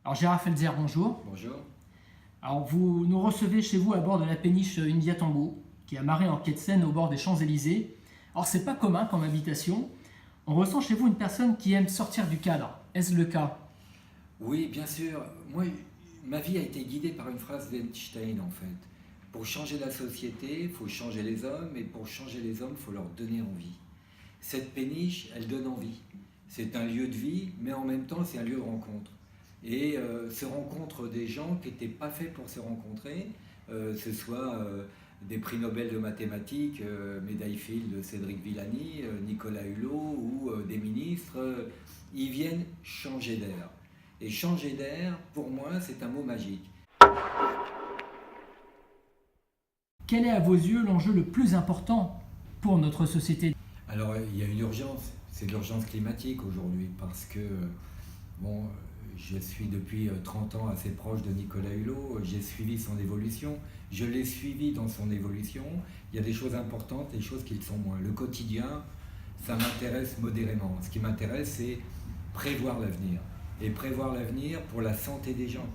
Alors Gérard Felzer, bonjour. Bonjour. Alors vous nous recevez chez vous à bord de la péniche India Tango, qui est amarrée en quai de Seine au bord des Champs-Élysées. Alors c'est pas commun comme invitation. On ressent chez vous une personne qui aime sortir du cadre. Est-ce le cas? Oui, bien sûr. Moi, ma vie a été guidée par une phrase d'Einstein, en fait. Pour changer la société, il faut changer les hommes, et pour changer les hommes, il faut leur donner envie. Cette péniche, elle donne envie. C'est un lieu de vie, mais en même temps, c'est un lieu de rencontre. Et se rencontrent des gens qui n'étaient pas faits pour se rencontrer, ce soit des prix Nobel de mathématiques, médaille Fields de Cédric Villani, Nicolas Hulot ou des ministres, ils viennent changer d'air. Et changer d'air, pour moi, c'est un mot magique. Quel est à vos yeux l'enjeu le plus important pour notre société? Alors, il y a une urgence, c'est l'urgence climatique aujourd'hui, parce que, bon, je suis depuis 30 ans assez proche de Nicolas Hulot, j'ai suivi son évolution, je l'ai suivi dans son évolution, il y a des choses importantes et des choses qui le sont moins. Le quotidien, ça m'intéresse modérément. Ce qui m'intéresse, c'est prévoir l'avenir. Et prévoir l'avenir pour la santé des gens.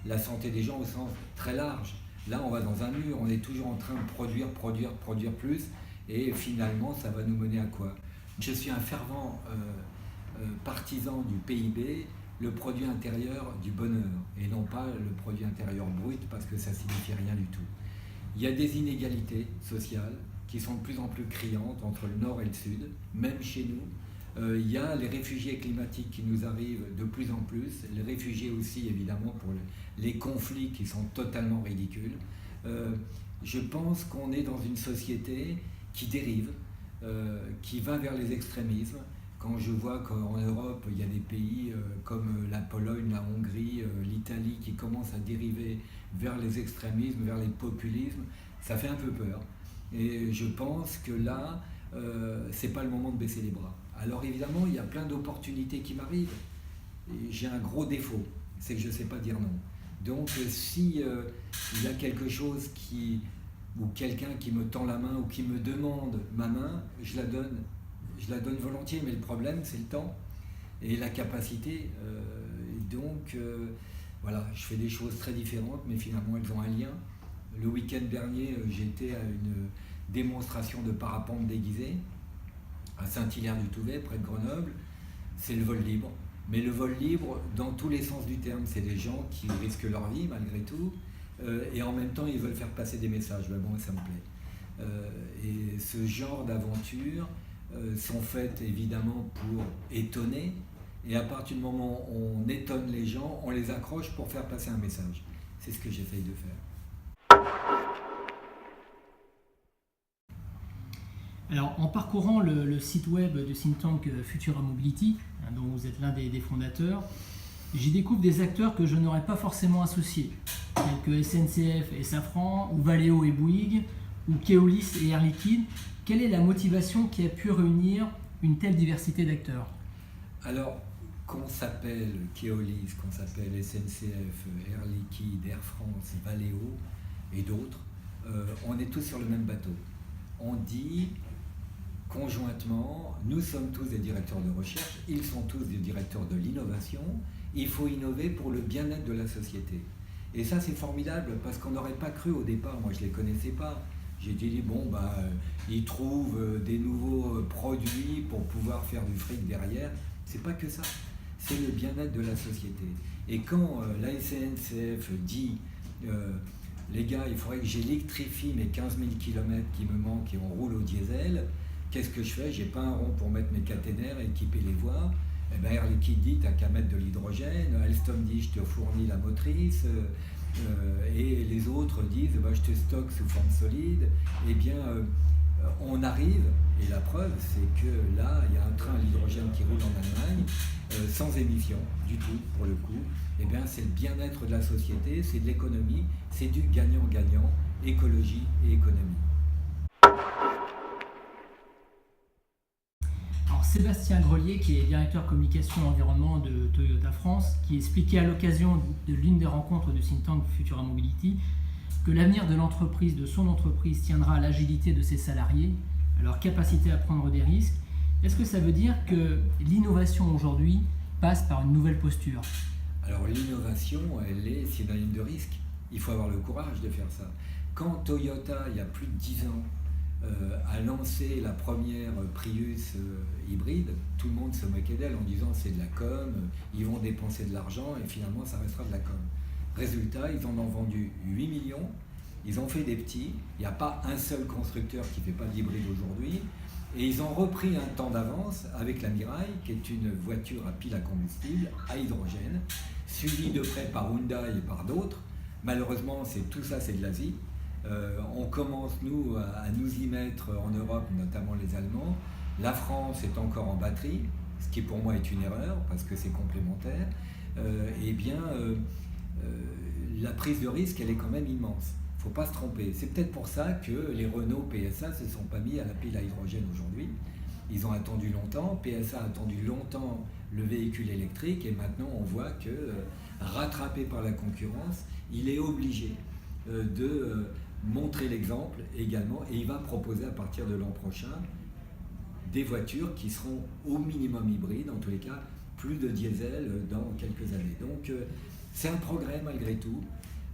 La santé des gens au sens très large. Là, on va dans un mur, on est toujours en train de produire plus, et finalement, ça va nous mener à quoi? Je suis un fervent partisan du PIB, le produit intérieur du bonheur, et non pas le produit intérieur brut, parce que ça ne signifie rien du tout. Il y a des inégalités sociales qui sont de plus en plus criantes entre le nord et le sud, même chez nous. Il y a les réfugiés climatiques qui nous arrivent de plus en plus, les réfugiés aussi évidemment pour les conflits qui sont totalement ridicules. Je pense qu'on est dans une société qui dérive, qui va vers les extrémismes. Quand je vois qu'en Europe, il y a des pays comme la Pologne, la Hongrie, l'Italie qui commencent à dériver vers les extrémismes, vers les populismes, ça fait un peu peur. Et je pense que là, c'est pas le moment de baisser les bras. Alors évidemment, il y a plein d'opportunités qui m'arrivent. Et j'ai un gros défaut, c'est que je ne sais pas dire non. Donc si il y a quelque chose ou quelqu'un qui me tend la main ou qui me demande ma main, je la donne volontiers, mais le problème c'est le temps et la capacité. Voilà, je fais des choses très différentes, mais finalement elles ont un lien. Le week-end dernier, j'étais à une démonstration de parapente déguisé à Saint-Hilaire-du-Touvet, près de Grenoble. C'est le vol libre. Mais le vol libre, dans tous les sens du terme, c'est des gens qui risquent leur vie malgré tout, et en même temps ils veulent faire passer des messages. Ben bon, ça me plaît. Et ce genre d'aventures sont faites évidemment pour étonner, et à partir du moment où on étonne les gens, on les accroche pour faire passer un message. C'est ce que j'essaye de faire. Alors, en parcourant le site web de think tank Futura Mobility, dont vous êtes l'un des fondateurs, j'y découvre des acteurs que je n'aurais pas forcément associés, tels que SNCF et Safran, ou Valeo et Bouygues, ou Keolis et Air Liquide. Quelle est la motivation qui a pu réunir une telle diversité d'acteurs? Alors, qu'on s'appelle Keolis, qu'on s'appelle SNCF, Air Liquide, Air France, Valeo et d'autres, on est tous sur le même bateau. On dit conjointement, nous sommes tous des directeurs de recherche, ils sont tous des directeurs de l'innovation, il faut innover pour le bien-être de la société. Et ça c'est formidable, parce qu'on n'aurait pas cru au départ, moi je ne les connaissais pas. J'ai dit, ils trouvent des nouveaux produits pour pouvoir faire du fric derrière. C'est pas que ça, c'est le bien-être de la société. Et quand la SNCF dit, les gars, il faudrait que j'électrifie mes 15 000 km qui me manquent et on roule au diesel, qu'est-ce que je fais? J'ai pas un rond pour mettre mes caténaires et équiper les voies. Eh bien, Air Liquide dit, t'as qu'à mettre de l'hydrogène. Alstom dit, je te fournis la motrice. Et les autres disent, je te stocke sous forme solide. Eh bien, on arrive, et la preuve, c'est que là, il y a un train à l'hydrogène qui roule en Allemagne, sans émission du tout, pour le coup. Eh bien, c'est le bien-être de la société, c'est de l'économie, c'est du gagnant-gagnant, écologie et économie. Alors, Sébastien Grelier, qui est directeur communication et environnement de Toyota France, qui expliquait à l'occasion de l'une des rencontres du think tank Futura Mobility que l'avenir de l'entreprise, de son entreprise, tiendra à l'agilité de ses salariés, à leur capacité à prendre des risques. Est-ce que ça veut dire que l'innovation aujourd'hui passe par une nouvelle posture? Alors l'innovation, elle est synonyme de risque. Il faut avoir le courage de faire ça. Quand Toyota, il y a plus de 10 ans, a lancé la première Prius hybride, tout le monde se moquait d'elle en disant c'est de la com, ils vont dépenser de l'argent et finalement ça restera de la com. Résultat, ils en ont vendu 8 millions, ils ont fait des petits, il n'y a pas un seul constructeur qui ne fait pas d'hybride aujourd'hui, et ils ont repris un temps d'avance avec la Mirai, qui est une voiture à pile à combustible, à hydrogène, suivie de près par Hyundai et par d'autres. Malheureusement, tout ça c'est de l'Asie. On commence, nous, à nous y mettre en Europe, notamment les Allemands. La France est encore en batterie, ce qui pour moi est une erreur, parce que c'est complémentaire. La prise de risque, elle est quand même immense. Il ne faut pas se tromper. C'est peut-être pour ça que les Renault PSA ne se sont pas mis à la pile à hydrogène aujourd'hui. Ils ont attendu longtemps. PSA a attendu longtemps le véhicule électrique, et maintenant on voit que, rattrapé par la concurrence, il est obligé de montrer l'exemple également, et il va proposer à partir de l'an prochain des voitures qui seront au minimum hybrides, en tous les cas plus de diesel dans quelques années. Donc c'est un progrès malgré tout.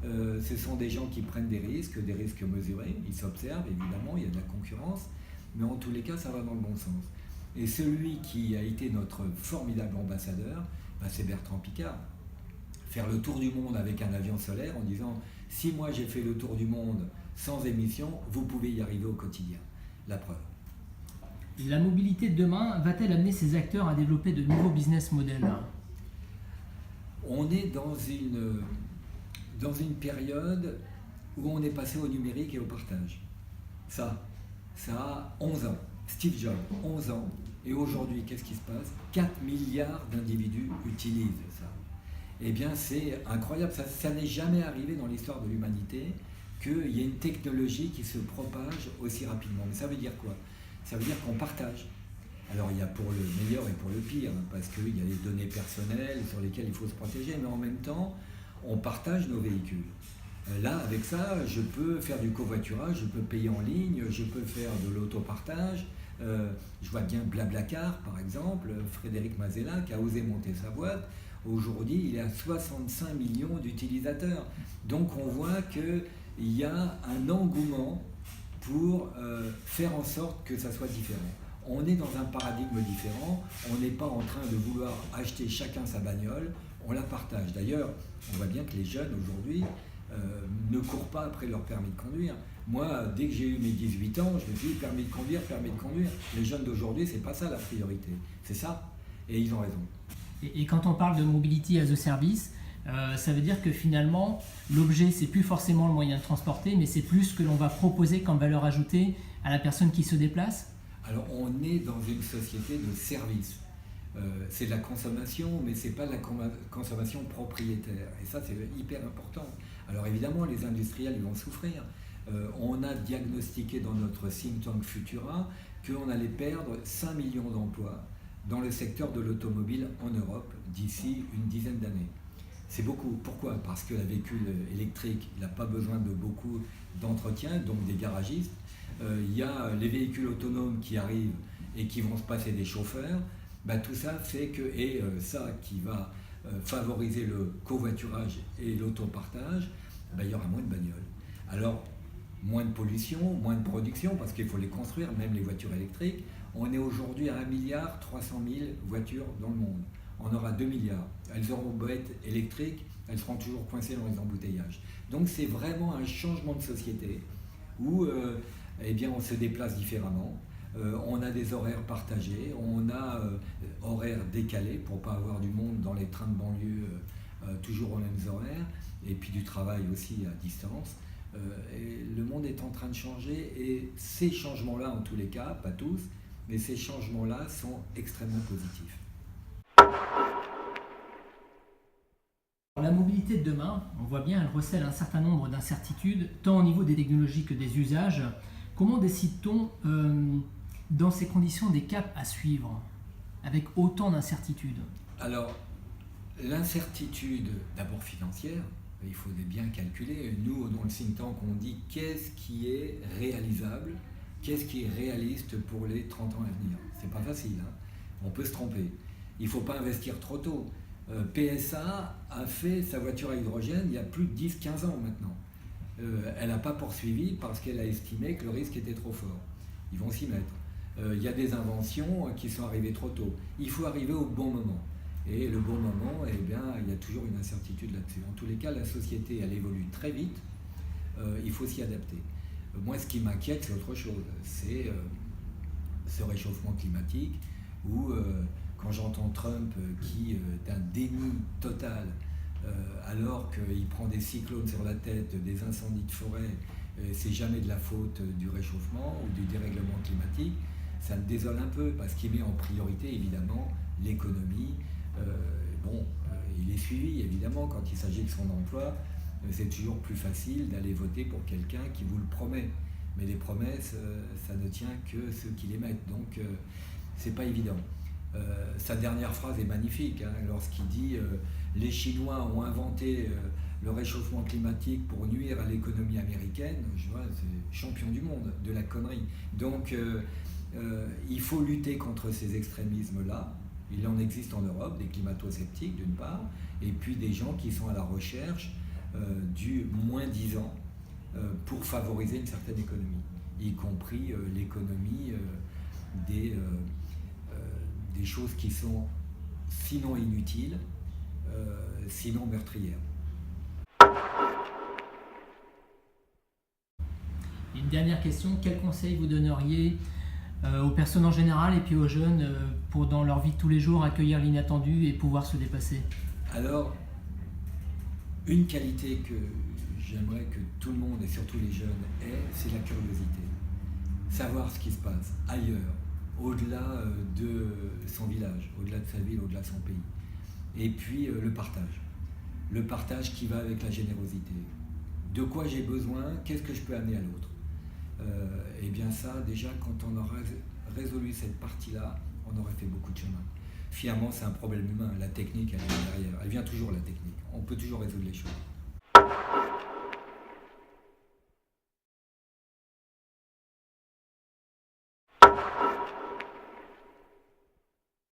Ce sont des gens qui prennent des risques mesurés, ils s'observent évidemment, il y a de la concurrence, mais en tous les cas ça va dans le bon sens. Et celui qui a été notre formidable ambassadeur, c'est Bertrand Piccard. Faire le tour du monde avec un avion solaire en disant « Si moi j'ai fait le tour du monde sans émission, vous pouvez y arriver au quotidien ». La preuve. La mobilité de demain va-t-elle amener ces acteurs à développer de nouveaux business models ? On est dans une période où on est passé au numérique et au partage. Ça a 11 ans. Steve Jobs, 11 ans. Et aujourd'hui, qu'est-ce qui se passe ? 4 milliards d'individus utilisent ça. Eh bien, c'est incroyable. Ça n'est jamais arrivé dans l'histoire de l'humanité qu'il y ait une technologie qui se propage aussi rapidement. Mais ça veut dire quoi ? Ça veut dire qu'on partage. Alors, il y a pour le meilleur et pour le pire, parce qu'il y a les données personnelles sur lesquelles il faut se protéger, mais en même temps, on partage nos véhicules. Là, avec ça, je peux faire du covoiturage, je peux payer en ligne, je peux faire de l'autopartage. Je vois bien Blablacar, par exemple, Frédéric Mazella, qui a osé monter sa boîte. Aujourd'hui, il est à 65 millions d'utilisateurs. Donc, on voit qu'il y a un engouement pour faire en sorte que ça soit différent. On est dans un paradigme différent, on n'est pas en train de vouloir acheter chacun sa bagnole, on la partage. D'ailleurs, on voit bien que les jeunes aujourd'hui ne courent pas après leur permis de conduire. Moi, dès que j'ai eu mes 18 ans, je me suis dit permis de conduire. Les jeunes d'aujourd'hui, c'est pas ça la priorité, c'est ça, et ils ont raison. Et quand on parle de mobility as a service, ça veut dire que finalement, l'objet, c'est plus forcément le moyen de transporter, mais c'est plus ce que l'on va proposer comme valeur ajoutée à la personne qui se déplace. Alors, on est dans une société de service. C'est de la consommation, mais c'est pas de la consommation propriétaire. Et ça, c'est hyper important. Alors, évidemment, les industriels, ils vont souffrir. On a diagnostiqué dans notre think tank Futura qu'on allait perdre 5 millions d'emplois dans le secteur de l'automobile en Europe d'ici une dizaine d'années. C'est beaucoup. Pourquoi ? Parce que le véhicule électrique, il n'a pas besoin de beaucoup d'entretien, donc des garagistes. Il y a les véhicules autonomes qui arrivent et qui vont se passer des chauffeurs. Tout ça fait que, ça qui va favoriser le covoiturage et l'autopartage, il y aura moins de bagnoles. Alors, moins de pollution, moins de production, parce qu'il faut les construire, même les voitures électriques. On est aujourd'hui à 1,3 milliard de voitures dans le monde. On aura 2 milliards. Elles auront beau être électriques, elles seront toujours coincées dans les embouteillages. Donc c'est vraiment un changement de société où on se déplace différemment. On a des horaires partagés, on a horaires décalés pour ne pas avoir du monde dans les trains de banlieue toujours aux mêmes horaires, et puis du travail aussi à distance. Et le monde est en train de changer, et ces changements-là, en tous les cas, pas tous, mais ces changements-là sont extrêmement positifs. La mobilité de demain, on voit bien, elle recèle un certain nombre d'incertitudes, tant au niveau des technologies que des usages. Comment décide-t-on, dans ces conditions, des caps à suivre, avec autant d'incertitudes ? Alors, l'incertitude, d'abord financière, il faut bien calculer. Nous, dans le think tank, on dit qu'est-ce qui est réalisable, qu'est-ce qui est réaliste pour les 30 ans à venir. C'est pas facile, hein. On peut se tromper. Il ne faut pas investir trop tôt. PSA a fait sa voiture à hydrogène il y a plus de 10-15 ans maintenant. Elle n'a pas poursuivi parce qu'elle a estimé que le risque était trop fort. Ils vont s'y mettre. Il y a des inventions qui sont arrivées trop tôt. Il faut arriver au bon moment. Et le bon moment, eh bien, il y a toujours une incertitude là-dessus. En tous les cas, la société, elle évolue très vite. Il faut s'y adapter. Moi, ce qui m'inquiète, c'est autre chose. C'est ce réchauffement climatique où, quand j'entends Trump qui est un déni total, alors qu'il prend des cyclones sur la tête, des incendies de forêt, c'est jamais de la faute du réchauffement ou du dérèglement climatique, ça me désole un peu parce qu'il met en priorité évidemment l'économie. Il est suivi évidemment quand il s'agit de son emploi. C'est toujours plus facile d'aller voter pour quelqu'un qui vous le promet. Mais les promesses, ça ne tient que ceux qui les mettent. Donc, c'est pas évident. Sa dernière phrase est magnifique, hein, lorsqu'il dit les Chinois ont inventé le réchauffement climatique pour nuire à l'économie américaine. Je vois, c'est champion du monde de la connerie. Donc, il faut lutter contre ces extrémismes-là. Il en existe en Europe, des climato-sceptiques d'une part, et puis des gens qui sont à la recherche du moins-disant pour favoriser une certaine économie, y compris l'économie des choses qui sont sinon inutiles, sinon meurtrières. Une dernière question, quel conseil vous donneriez aux personnes en général et puis aux jeunes pour dans leur vie de tous les jours accueillir l'inattendu et pouvoir se dépasser? Alors, une qualité que j'aimerais que tout le monde et surtout les jeunes aient, c'est la curiosité. Savoir ce qui se passe ailleurs, au-delà de son village, au-delà de sa ville, au-delà de son pays. Et puis le partage. Le partage qui va avec la générosité. De quoi j'ai besoin, qu'est-ce que je peux amener à l'autre? Et bien ça, déjà, quand on aura résolu cette partie-là, on aurait fait beaucoup de chemin. Finalement, c'est un problème humain. La technique, elle est derrière. Elle vient toujours, la technique. On peut toujours résoudre les choses.